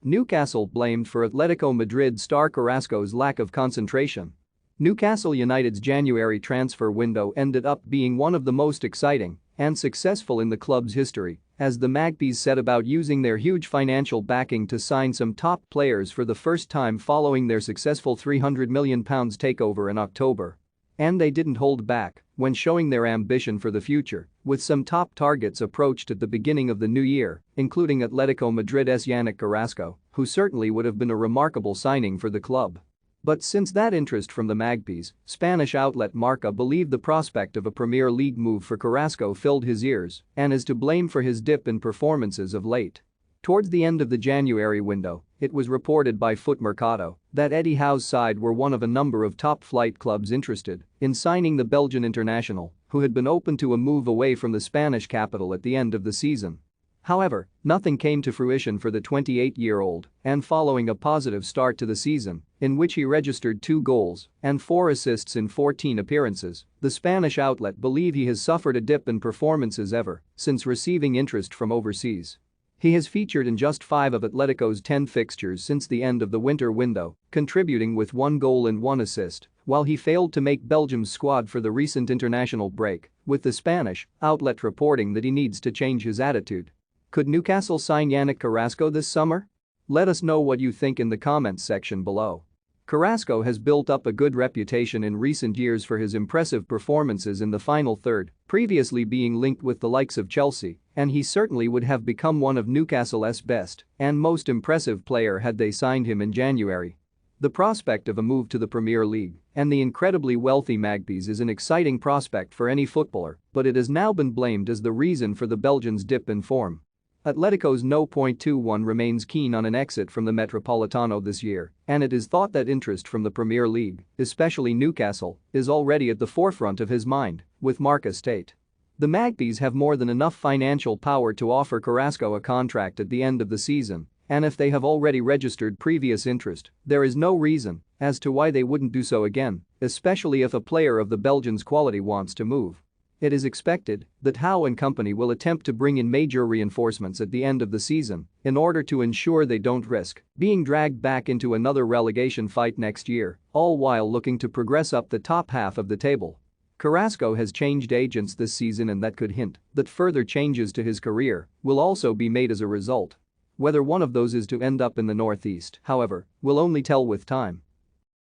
Newcastle blamed for Atletico Madrid star Carrasco's lack of concentration. Newcastle United's January transfer window ended up being one of the most exciting and successful in the club's history, as the Magpies set about using their huge financial backing to sign some top players for the first time following their successful £300 million takeover in October. And they didn't hold back when showing their ambition for the future, with some top targets approached at the beginning of the new year, including Atletico Madrid's Yannick Carrasco, who certainly would have been a remarkable signing for the club. But since that interest from the Magpies, Spanish outlet Marca believed the prospect of a Premier League move for Carrasco filled his ears and is to blame for his dip in performances of late. Towards the end of the January window, it was reported by Foot Mercado that Eddie Howe's side were one of a number of top-flight clubs interested in signing the Belgian international, who had been open to a move away from the Spanish capital at the end of the season. However, nothing came to fruition for the 28-year-old, and following a positive start to the season, in which he registered 2 goals and 4 assists in 14 appearances, the Spanish outlet believe he has suffered a dip in performances ever since receiving interest from overseas. He has featured in just 5 of Atletico's 10 fixtures since the end of the winter window, contributing with 1 goal and 1 assist, while he failed to make Belgium's squad for the recent international break, with the Spanish outlet reporting that he needs to change his attitude. Could Newcastle sign Yannick Carrasco this summer? Let us know what you think in the comments section below. Carrasco has built up a good reputation in recent years for his impressive performances in the final third, previously being linked with the likes of Chelsea, and he certainly would have become one of Newcastle's best and most impressive player had they signed him in January. The prospect of a move to the Premier League and the incredibly wealthy Magpies is an exciting prospect for any footballer, but it has now been blamed as the reason for the Belgians' dip in form. Atletico's No.21 remains keen on an exit from the Metropolitano this year, and it is thought that interest from the Premier League, especially Newcastle, is already at the forefront of his mind, with Marca state. The Magpies have more than enough financial power to offer Carrasco a contract at the end of the season, and if they have already registered previous interest, there is no reason as to why they wouldn't do so again, especially if a player of the Belgians' quality wants to move. It is expected that Howe and company will attempt to bring in major reinforcements at the end of the season in order to ensure they don't risk being dragged back into another relegation fight next year, all while looking to progress up the top half of the table. Carrasco has changed agents this season, and that could hint that further changes to his career will also be made as a result. Whether one of those is to end up in the Northeast, however, will only tell with time.